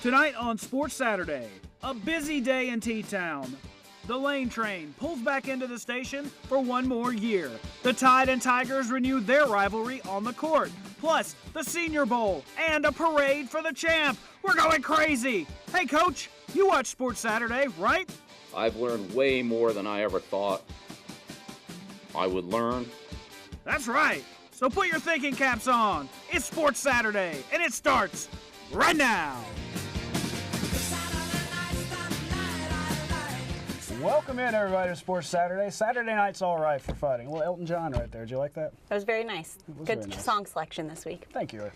Tonight on Sports Saturday, a busy day in T-Town. The Lane Train pulls back into the station for one more year. The Tide and Tigers renew their rivalry on the court. Plus, the Senior Bowl and a parade for the champ. We're going crazy. Hey, Coach, you watch Sports Saturday, right? I've learned way more than I ever thought I would learn. That's right. So put your thinking caps on. It's Sports Saturday, and it starts right now. Welcome in, everybody, to Sports Saturday. Saturday night's all right for fighting. Well, Elton John right there. Did you like that? That was very nice. Good very nice. Song selection this week. Thank you. I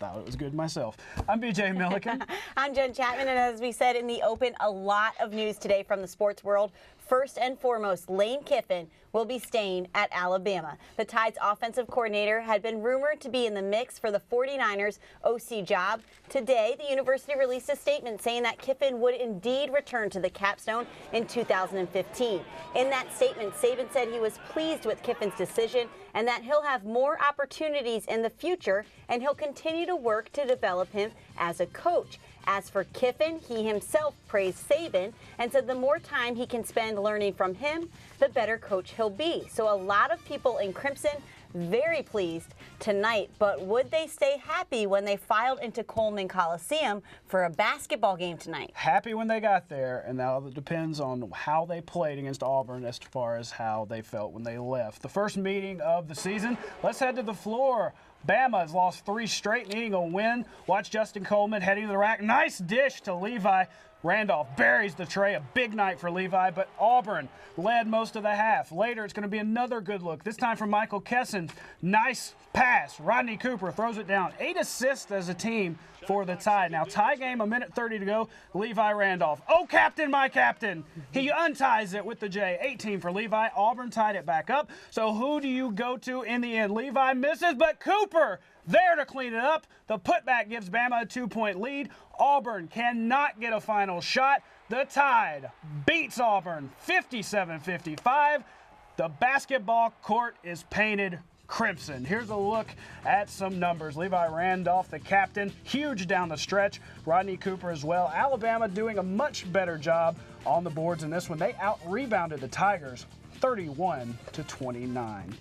thought it was good myself. I'm BJ Millican. I'm Jenn Chapman, and as we said in the open, a lot of news today from the sports world. First and foremost, Lane Kiffin will be staying at Alabama. The Tide's offensive coordinator had been rumored to be in the mix for the 49ers OC job. Today, the university released a statement saying that Kiffin would indeed return to the capstone in 2015. In that statement, Saban said he was pleased with Kiffin's decision and that he'll have more opportunities in the future and he'll continue to work to develop him as a coach. As for Kiffin, he himself praised Saban and said the more time he can spend learning from him, the better coach he'll be. So a lot of people in Crimson very pleased tonight, but would they stay happy when they filed into Coleman Coliseum for a basketball game tonight? Happy when they got there, and now it depends on how they played against Auburn as far as how they felt when they left. The first meeting of the season. Let's head to the floor. Bama has lost 3 straight, needing a win. Watch Justin Coleman heading to the rack. Nice dish to Levi. Randolph buries the tray. A big night for Levi, but Auburn led most of the half. Later, it's going to be another good look, this time from Michael Kesson. Nice pass. Rodney Cooper throws it down. 8 assists as a team for the Tide. Now, tie game, a minute 30 to go. Levi Randolph. Oh, captain, my captain. He unties it with the J. 18 for Levi. Auburn tied it back up. So who do you go to in the end? Levi misses, but Cooper there to clean it up. The putback gives Bama a 2-point lead. Auburn cannot get a final shot. The Tide beats Auburn 57-55. The basketball court is painted crimson. Here's a look at some numbers. Levi Randolph, the captain, huge down the stretch. Rodney Cooper as well. Alabama doing a much better job on the boards in this one. They out-rebounded the Tigers 31-29.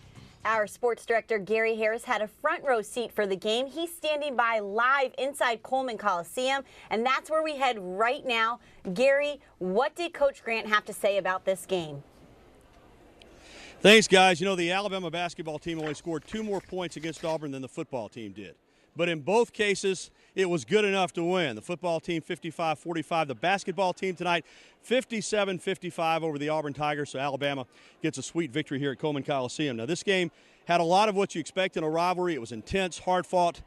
Our sports director, Gary Harris, had a front row seat for the game. He's standing by live inside Coleman Coliseum, and that's where we head right now. Gary, what did Coach Grant have to say about this game? Thanks, guys. You know, the Alabama basketball team only scored 2 more points against Auburn than the football team did. But in both cases, it was good enough to win. The football team 55-45. The basketball team tonight 57-55 over the Auburn Tigers. So Alabama gets a sweet victory here at Coleman Coliseum. Now this game had a lot of what you expect in a rivalry. It was intense, hard-fought,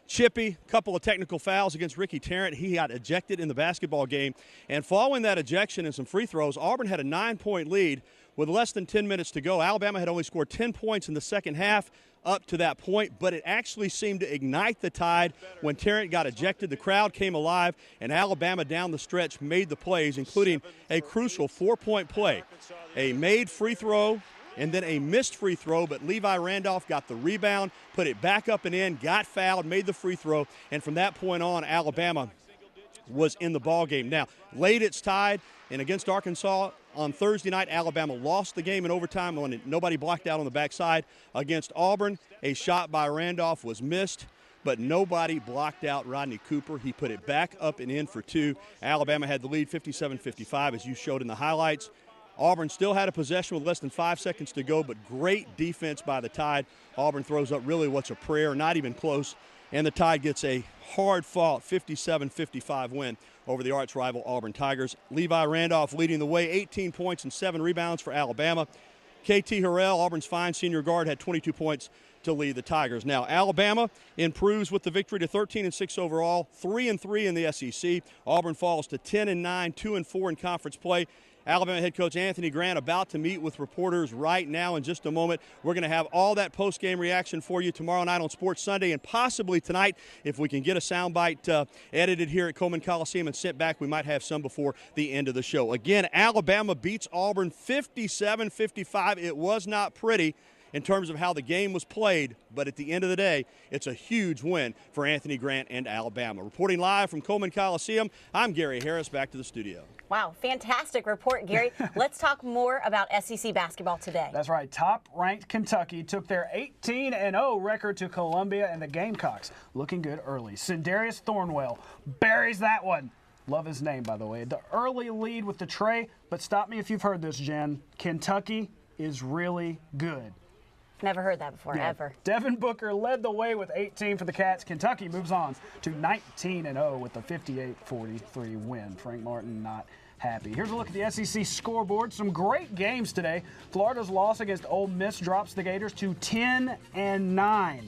chippy, couple of technical fouls against Ricky Tarrant. He got ejected in the basketball game. And following that ejection and some free throws, Auburn had a 9-point lead with less than 10 minutes to go. Alabama had only scored 10 points in the second half up to that point, but it actually seemed to ignite the Tide when Tarrant got ejected. The crowd came alive, and Alabama down the stretch made the plays, including a crucial 4-point play, a made free throw, and then a missed free throw, but Levi Randolph got the rebound, put it back up and in, got fouled, made the free throw, and from that point on, Alabama was in the ball game. Now, late it's tied, and against Arkansas on Thursday night, Alabama lost the game in overtime when nobody blocked out on the backside. Against Auburn, a shot by Randolph was missed, but nobody blocked out Rodney Cooper. He put it back up and in for 2. Alabama had the lead 57-55, as you showed in the highlights. Auburn still had a possession with less than 5 seconds to go, but great defense by the Tide. Auburn throws up really what's a prayer, not even close, and the Tide gets a hard-fought 57-55 win over the arch rival Auburn Tigers. Levi Randolph leading the way, 18 points and 7 rebounds for Alabama. KT Harrell, Auburn's fine senior guard, had 22 points to lead the Tigers. Now, Alabama improves with the victory to 13-6 overall, 3-3 in the SEC. Auburn falls to 10-9, 2-4 in conference play. Alabama head coach Anthony Grant about to meet with reporters right now in just a moment. We're going to have all that post-game reaction for you tomorrow night on Sports Sunday and possibly tonight if we can get a soundbite edited here at Coleman Coliseum and sent back. We might have some before the end of the show. Again, Alabama beats Auburn 57-55. It was not pretty. in terms of how the game was played, but at the end of the day, it's a huge win for Anthony Grant and Alabama. Reporting live from Coleman Coliseum, I'm Gary Harris. Back to the studio. Wow, fantastic report, Gary. Let's talk more about SEC basketball today. That's right. Top-ranked Kentucky took their 18-0 record to Columbia, and the Gamecocks looking good early. Sindarius Thornwell buries that one. Love his name, by the way. The early lead with the tray, but stop me if you've heard this, Jen. Kentucky is really good. Never heard that before, ever. Devin Booker led the way with 18 for the Cats. Kentucky moves on to 19-0 with a 58-43 win. Frank Martin not happy. Here's a look at the SEC scoreboard. Some great games today. Florida's loss against Ole Miss drops the Gators to 10-9.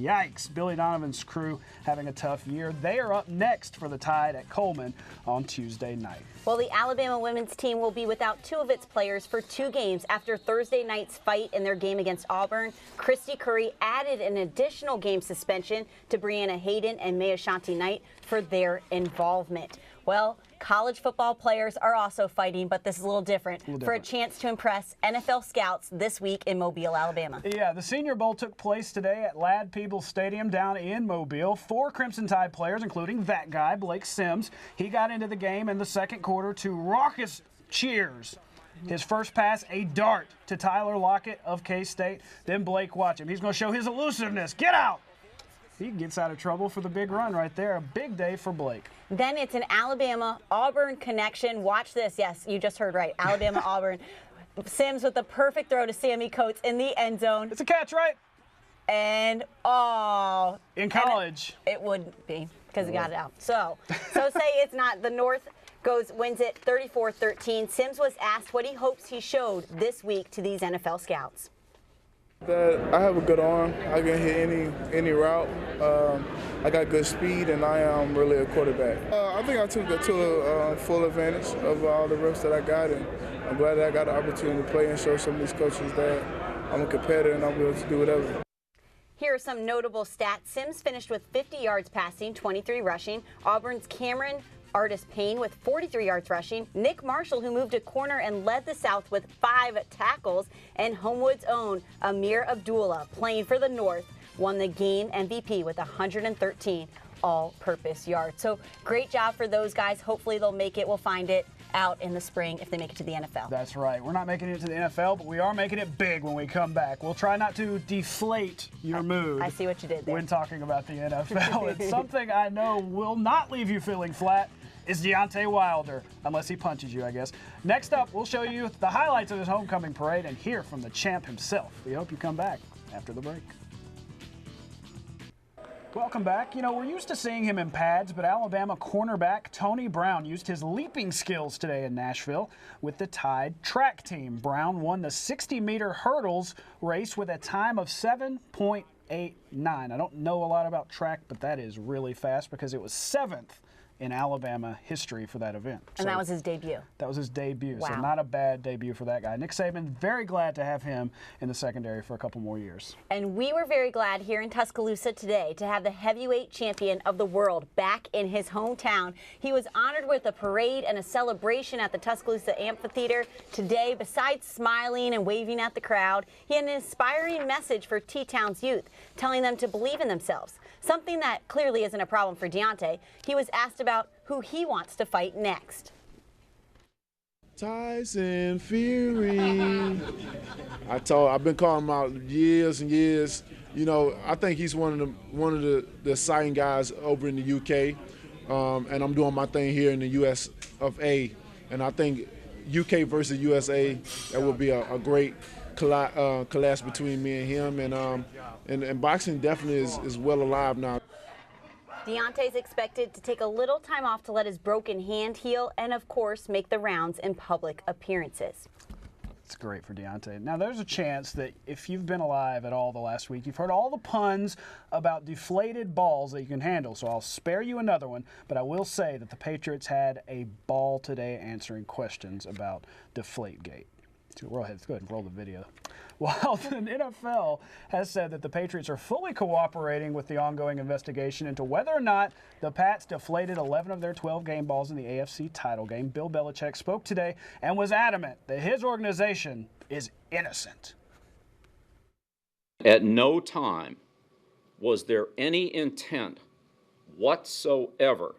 Yikes. Billy Donovan's crew having a tough year. They are up next for the Tide at Coleman on Tuesday night. Well, the Alabama women's team will be without 2 of its players for 2 games after Thursday night's fight in their game against Auburn. Christy Curry added an additional game suspension to Brianna Hayden and Maya Shanti Knight for their involvement. Well, college football players are also fighting, but this is a little different. For a chance to impress NFL scouts this week in Mobile, Alabama. Yeah, the Senior Bowl took place today at Ladd-Peebles Stadium down in Mobile. 4 Crimson Tide players, including that guy, Blake Sims. He got into the game in the second quarter to raucous cheers. His first pass, a dart to Tyler Lockett of K-State. Then Blake, watch him. He's going to show his elusiveness. Get out! He gets out of trouble for the big run right there. A big day for Blake. Then it's an Alabama-Auburn connection. Watch this. Yes, you just heard right. Alabama-Auburn. Sims with the perfect throw to Sammy Coates in the end zone. It's a catch, right? And, oh. In college. It wouldn't be because he got it out. So say it's not. The North wins it 34-13. Sims was asked what he hopes he showed this week to these NFL scouts. That I have a good arm. I can hit any route. I got good speed, and I am really a quarterback. I think I took it to full advantage of all the reps that I got, and I'm glad that I got the opportunity to play and show some of these coaches that I'm a competitor and I'll be able to do whatever. Here are some notable stats. Sims finished with 50 yards passing, 23 rushing. Auburn's Cameron Artis Payne with 43 yards rushing. Nick Marshall, who moved a corner and led the South with 5 tackles. And Homewood's own Amir Abdullah, playing for the North, won the game MVP with 113 all-purpose yards. So great job for those guys. Hopefully they'll make it. We'll find it out in the spring if they make it to the NFL. That's right. We're not making it to the NFL, but we are making it big when we come back. We'll try not to deflate your mood. I see what you did there. When talking about the NFL. It's something I know will not leave you feeling flat is Deontay Wilder, unless he punches you, I guess. Next up, we'll show you the highlights of his homecoming parade and hear from the champ himself. We hope you come back after the break. Welcome back. You know, we're used to seeing him in pads, but Alabama cornerback Tony Brown used his leaping skills today in Nashville with the Tide track team. Brown won the 60-meter hurdles race with a time of 7.89. I don't know a lot about track, but that is really fast because it was 7th in Alabama history for that event. And that was his debut. That was his debut, wow. So not a bad debut for that guy. Nick Saban, very glad to have him in the secondary for a couple more years. And we were very glad here in Tuscaloosa today to have the heavyweight champion of the world back in his hometown. He was honored with a parade and a celebration at the Tuscaloosa Amphitheater. Today, besides smiling and waving at the crowd, he had an inspiring message for T-Town's youth, telling them to believe in themselves. Something that clearly isn't a problem for Deontay. He was asked about who he wants to fight next. Tyson Fury. I've been calling him out years and years. You know, I think he's one of the exciting guys over in the UK, and I'm doing my thing here in the US of A. And I think UK versus USA, that would be a great clash between me and him. And boxing definitely is well alive now. Deontay's expected to take a little time off to let his broken hand heal and, of course, make the rounds in public appearances. It's great for Deontay. Now, there's a chance that if you've been alive at all the last week, you've heard all the puns about deflated balls that you can handle, so I'll spare you another one, but I will say that the Patriots had a ball today answering questions about Deflategate. So go ahead and roll the video. While the NFL has said that the Patriots are fully cooperating with the ongoing investigation into whether or not the Pats deflated 11 of their 12 game balls in the AFC title game, Bill Belichick spoke today and was adamant that his organization is innocent. At no time was there any intent whatsoever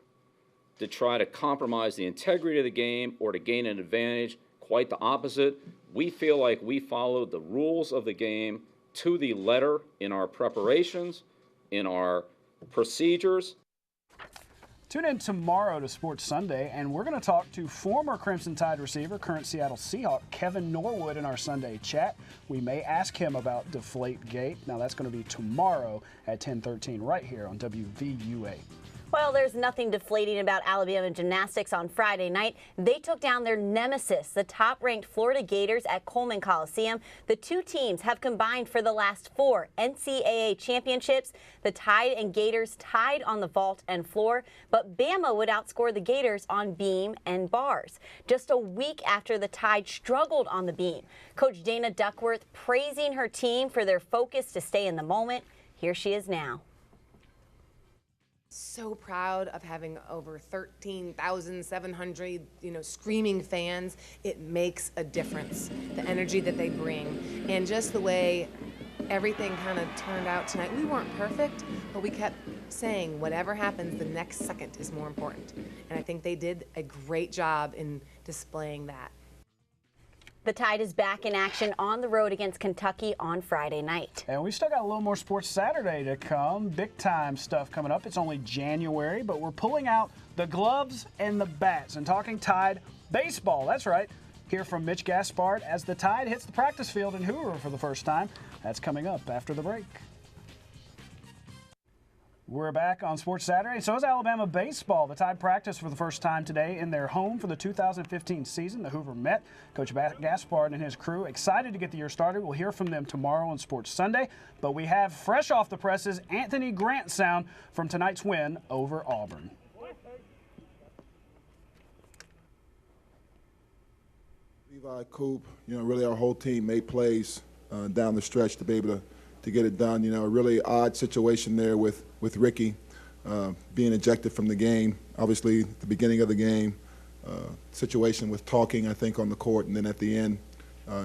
to try to compromise the integrity of the game or to gain an advantage. Quite the opposite. We feel like we followed the rules of the game to the letter in our preparations, in our procedures. Tune in tomorrow to Sports Sunday, and we're going to talk to former Crimson Tide receiver, current Seattle Seahawk, Kevin Norwood in our Sunday chat. We may ask him about Deflategate. Now, that's going to be tomorrow at 10:13 right here on WVUA. Well, there's nothing deflating about Alabama gymnastics on Friday night. They took down their nemesis, the top-ranked Florida Gators at Coleman Coliseum. The two teams have combined for the last 4 NCAA championships. The Tide and Gators tied on the vault and floor, but Bama would outscore the Gators on beam and bars. Just a week after the Tide struggled on the beam, Coach Dana Duckworth praising her team for their focus to stay in the moment. Here she is now. So proud of having over 13,700, screaming fans. It makes a difference, the energy that they bring, and just the way everything kind of turned out tonight. We weren't perfect, but we kept saying whatever happens, the next second is more important. And I think they did a great job in displaying that. The Tide is back in action on the road against Kentucky on Friday night. And we still got a little more Sports Saturday to come. Big time stuff coming up. It's only January, but we're pulling out the gloves and the bats and talking Tide baseball. That's right. Hear from Mitch Gaspard as the Tide hits the practice field in Hoover for the first time. That's coming up after the break. We're back on Sports Saturday. So is Alabama baseball. The Tide practiced for the first time today in their home for the 2015 season. The Hoover Met. Coach Gaspard and his crew excited to get the year started. We'll hear from them tomorrow on Sports Sunday. But we have fresh off the presses Anthony Grant sound from tonight's win over Auburn. Levi, Coop, really our whole team made plays down the stretch to be able to get it done. A really odd situation there with Ricky being ejected from the game. Obviously, at the beginning of the game, situation with talking, I think, on the court, and then at the end,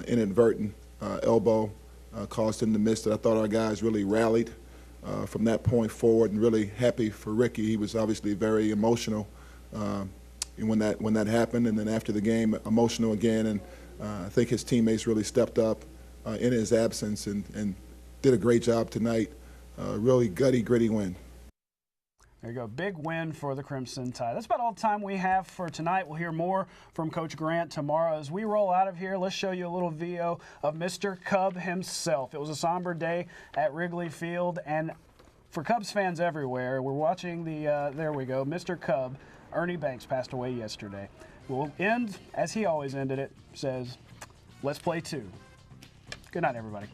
inadvertent elbow caused him to miss it. I thought our guys really rallied from that point forward, and really happy for Ricky. He was obviously very emotional when that happened, and then after the game, emotional again. And I think his teammates really stepped up in his absence and did a great job tonight. Really gritty win. There you go. Big win for the Crimson Tide. That's about all the time we have for tonight. We'll hear more from Coach Grant tomorrow. As we roll out of here, let's show you a little video of Mr. Cub himself. It was a somber day at Wrigley Field, and for Cubs fans everywhere, we're watching the, there we go, Mr. Cub. Ernie Banks passed away yesterday. We'll end, as he always ended it, says, let's play 2. Good night, everybody.